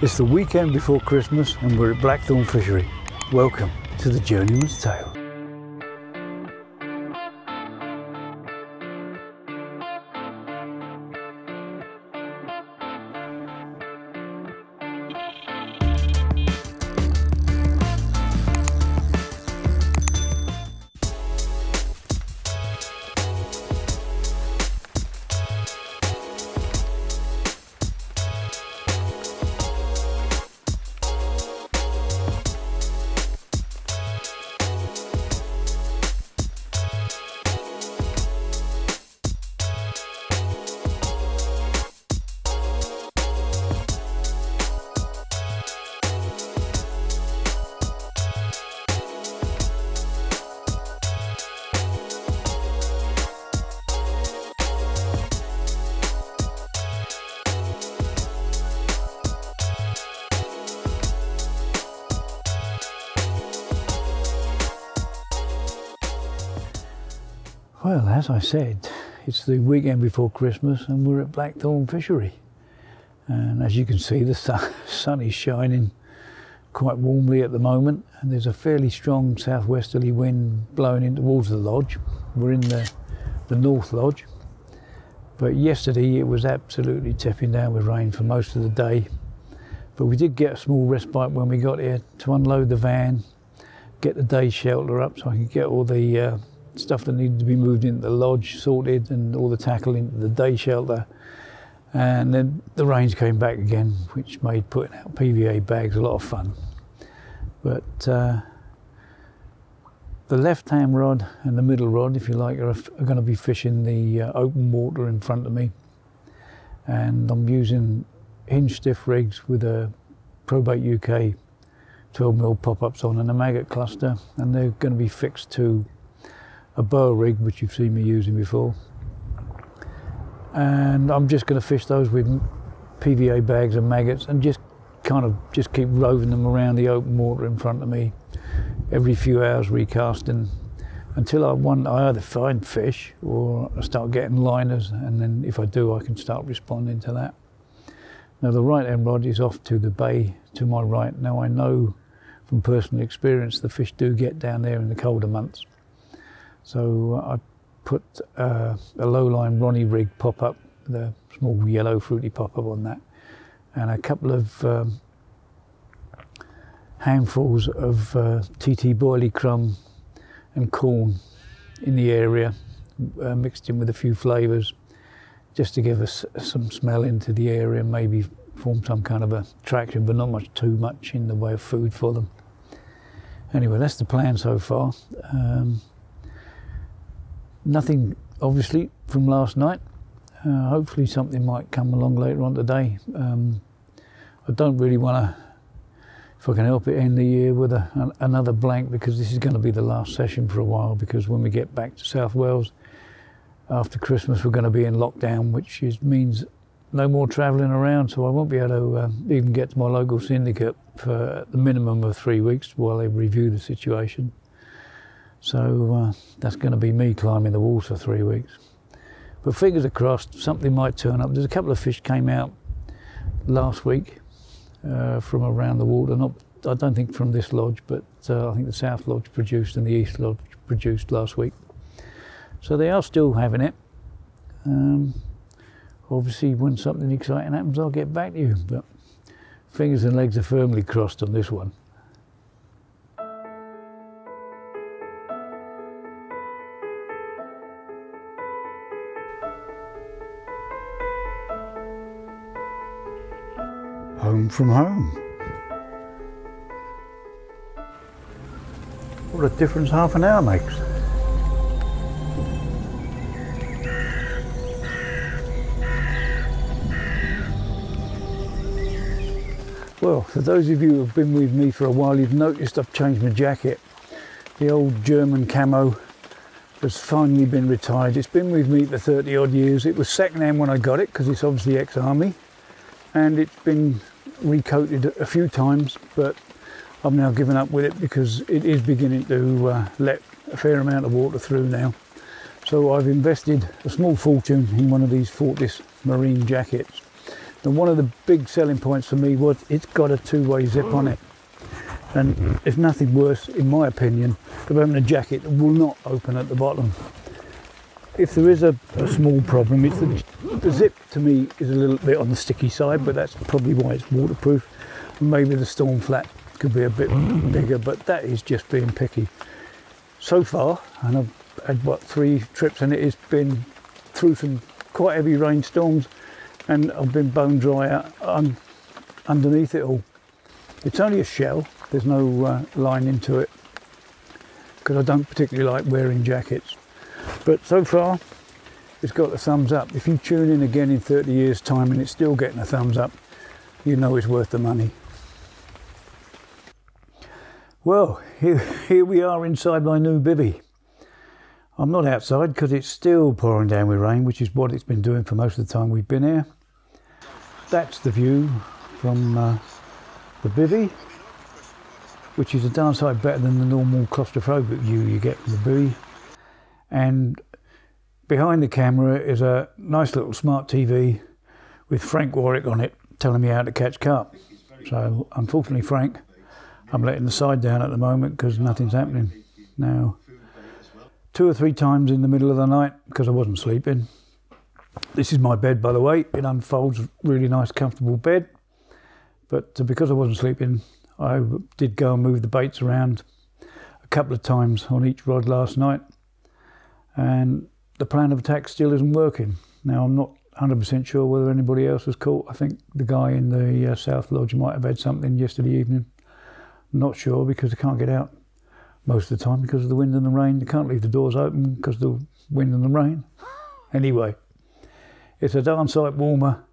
It's the weekend before Christmas and we're at Blackthorn Fishery. Welcome to the Journeyman's Tale. Well, as I said, it's the weekend before Christmas and we're at Blackthorn Fishery. And as you can see, the sun is shining quite warmly at the moment, and there's a fairly strong southwesterly wind blowing in towards the lodge. We're in the north lodge, but yesterday it was absolutely tipping down with rain for most of the day. But we did get a small respite when we got here to unload the van, get the day shelter up so I could get all the stuff that needed to be moved into the lodge sorted and all the tackle into the day shelter. And then the rains came back again, which made putting out PVA bags a lot of fun. But the left-hand rod and the middle rod, if you like, are going to be fishing the open water in front of me. And I'm using hinge stiff rigs with a Probate UK 12mm pop-ups on and a Maggot cluster, and they're going to be fixed to a boa rig, which you've seen me using before. And I'm just going to fish those with PVA bags and maggots and just keep roving them around the open water in front of me every few hours, recasting until I either find fish or I start getting liners, and then if I do, I can start responding to that. Now the right end rod is off to the bay to my right. Now I know from personal experience the fish do get down there in the colder months. So I put a low-line Ronnie rig pop-up, the small yellow fruity pop-up on that, and a couple of handfuls of TT boilie crumb and corn in the area, mixed in with a few flavours, just to give us some smell into the area and maybe form some kind of attraction, but not too much in the way of food for them. Anyway, that's the plan so far. Nothing, obviously, from last night. Hopefully something might come along later on today. I don't really want to, if I can help it, end the year with another blank, because this is going to be the last session for a while, because when we get back to South Wales after Christmas we're going to be in lockdown, which means no more travelling around, so I won't be able to even get to my local syndicate for the minimum of 3 weeks while they review the situation. So that's going to be me climbing the walls for 3 weeks. But fingers are crossed, something might turn up. There's a couple of fish came out last week from around the water. I don't think from this lodge, but I think the South Lodge produced and the East Lodge produced last week. So they are still having it. Obviously, when something exciting happens, I'll get back to you. But fingers and legs are firmly crossed on this one. Home from home. What a difference half an hour makes. Well, for those of you who have been with me for a while, you've noticed I've changed my jacket. The old German camo has finally been retired. It's been with me for 30 odd years. It was second hand when I got it, because it's obviously ex-army, and it's been recoated a few times, but I've now given up with it because it is beginning to let a fair amount of water through now. So I've invested a small fortune in one of these Fortis marine jackets. And one of the big selling points for me was it's got a two-way zip on it. And there's nothing worse, in my opinion, of having a jacket that will not open at the bottom. If there is a small problem, it's the zip to me is a little bit on the sticky side, but that's probably why it's waterproof. Maybe the storm flat could be a bit bigger, but that is just being picky. So far, and I've had what, 3 trips, and it has been through some quite heavy rainstorms, and I've been bone dry out underneath it all. It's only a shell, there's no lining to it, because I don't particularly like wearing jackets. But so far, it's got a thumbs up. If you tune in again in 30 years' time and it's still getting a thumbs up, you know it's worth the money. Well, here we are inside my new bivvy. I'm not outside because it's still pouring down with rain, which is what it's been doing for most of the time we've been here. That's the view from the bivvy, which is a darn sight better than the normal claustrophobic view you get from the bivvy. And behind the camera is a nice little smart TV with Frank Warwick on it telling me how to catch carp. So unfortunately, Frank, I'm letting the side down at the moment because nothing's happening. Now, 2 or 3 times in the middle of the night, because I wasn't sleeping. This is my bed, by the way. It unfolds, really nice, comfortable bed. But because I wasn't sleeping, I did go and move the baits around a couple of times on each rod last night. And the plan of attack still isn't working. Now, I'm not 100% sure whether anybody else was caught. I think the guy in the South Lodge might have had something yesterday evening. Not sure, because they can't get out most of the time because of the wind and the rain. They can't leave the doors open because of the wind and the rain. Anyway, it's a darn sight warmer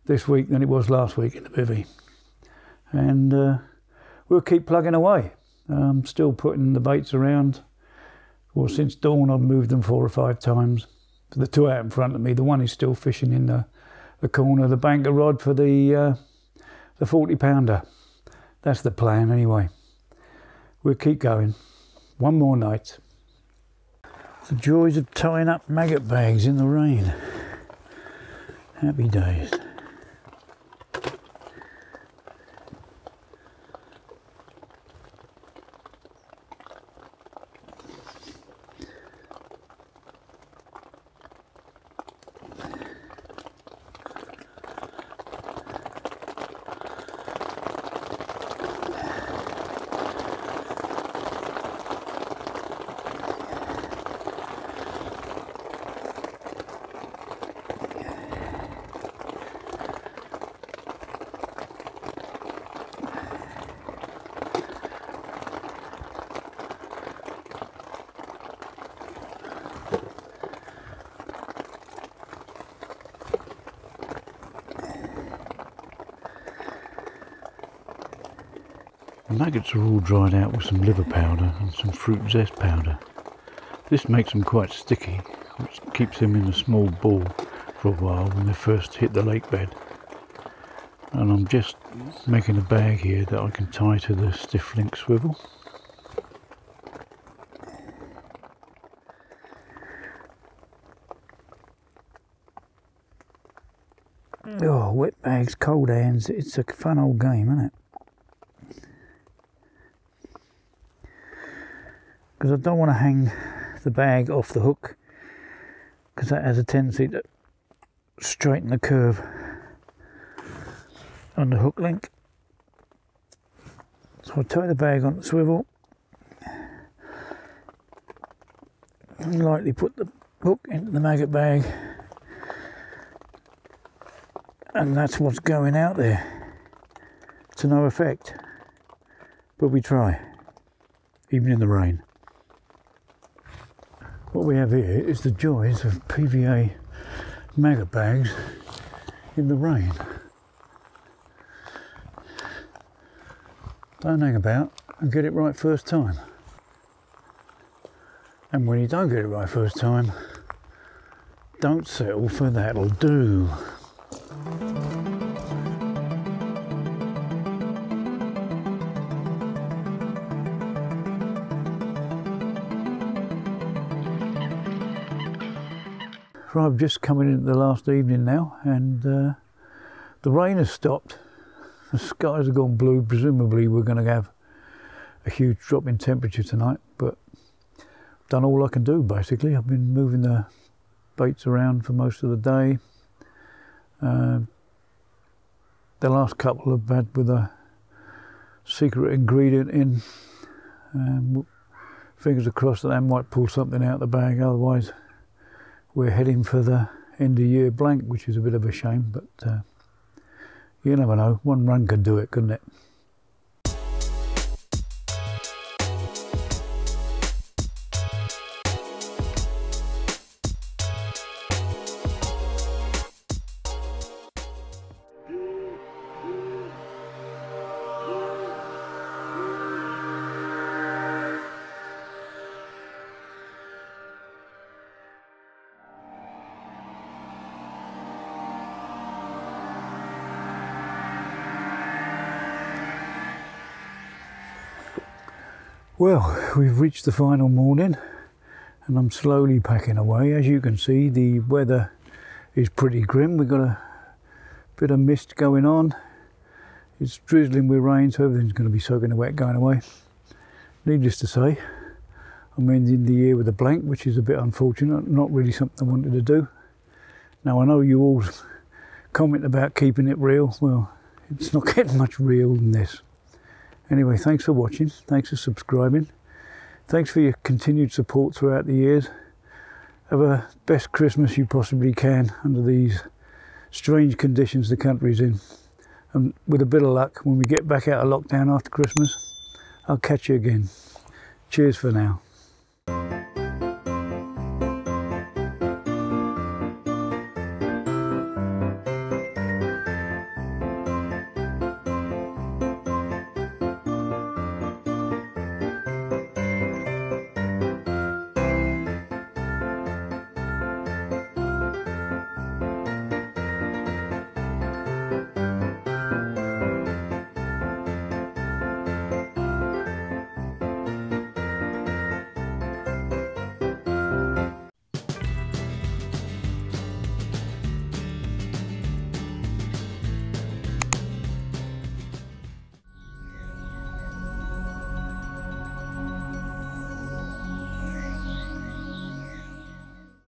this week than it was last week in the bivvy. And we'll keep plugging away. Still putting the baits around. Well, since dawn I've moved them 4 or 5 times. The 2 out in front of me, the one is still fishing in the corner, the banker rod for the 40 pounder. That's the plan anyway. We'll keep going. One more night. The joys of tying up maggot bags in the rain. Happy days. The maggots are all dried out with some liver powder and some fruit zest powder. This makes them quite sticky, which keeps them in a small ball for a while when they first hit the lake bed. And I'm just making a bag here that I can tie to the stiff link swivel. Oh, wet bags, cold hands, it's a fun old game, isn't it? Because I don't want to hang the bag off the hook, because that has a tendency to straighten the curve on the hook link. So I tie the bag on the swivel and lightly put the hook into the maggot bag, and that's what's going out there to no effect, but we try, even in the rain. What we have here is the joys of PVA maggot bags in the rain. Don't hang about and get it right first time. And when you don't get it right first time, don't settle for that'll do. Right, I've just come in the last evening now, and The rain has stopped, the skies have gone blue. Presumably we're going to have a huge drop in temperature tonight, but I've done all I can do basically. I've been moving the baits around for most of the day. The last couple I've had with a secret ingredient in. Fingers crossed that I might pull something out of the bag, otherwise we're heading for the end of year blank, which is a bit of a shame, but you never know, one run could do it, couldn't it? Well, we've reached the final morning and I'm slowly packing away. As you can see, the weather is pretty grim. We've got a bit of mist going on. It's drizzling with rain, so everything's going to be soaking wet going away. Needless to say, I'm ending the year with a blank, which is a bit unfortunate. Not really something I wanted to do. Now, I know you all comment about keeping it real. Well, it's not getting much real than this. Anyway, thanks for watching, thanks for subscribing, thanks for your continued support throughout the years. Have a best Christmas you possibly can under these strange conditions the country's in. And with a bit of luck, when we get back out of lockdown after Christmas, I'll catch you again. Cheers for now.